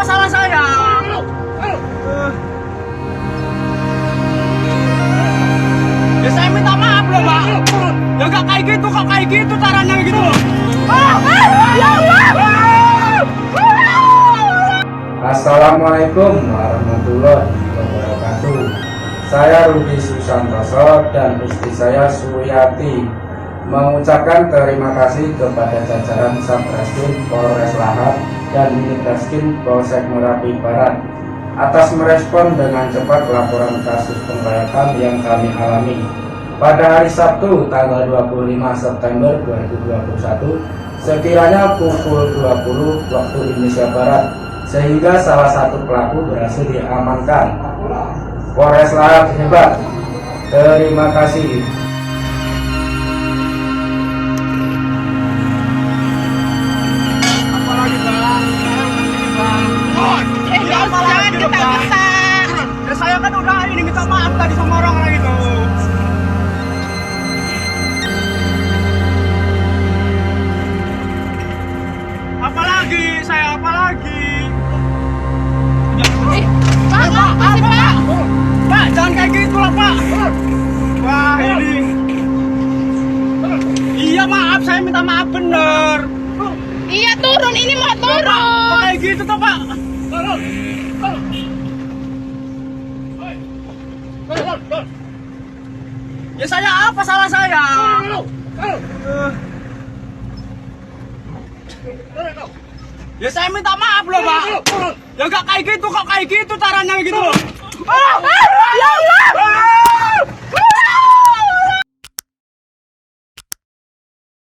salah saya? Ya saya minta maaf loh, Pak. Ya nggak kayak gitu, kok kayak gitu caranya gitu loh. Ya Allah. Assalamualaikum warahmatullahi wabarakatuh. Saya Rudi Susantoso dan istri saya Suyati mengucapkan terima kasih kepada jajaran Satreskrim Polres Lahat dan Unitreskim Polsek Merapi Barat atas merespon dengan cepat laporan kasus pengeroyokan yang kami alami pada hari Sabtu tanggal 25 September 2021 sekiranya pukul 20 waktu Indonesia Barat, sehingga salah satu pelaku berhasil diamankan. Polres Lahat hebat. Terima kasih. Apalagi Bang? Jangan getah-getah. Ya saya kan udah ini minta maaf tadi sama orang-orang itu. Apalagi saya apalagi? Pak, apa sih Pak? Pak, jangan kayak gitu lah Pak. Wah ini. Iya maaf, saya minta maaf bener. Iya turun, ini mau Kok turun. kayak gitu tuh Pak? Ya saya apa salah saya? Ya saya minta maaf loh Pak. Ya nggak kayak gitu, kok kayak gitu caranya gitu loh. Ya Allah.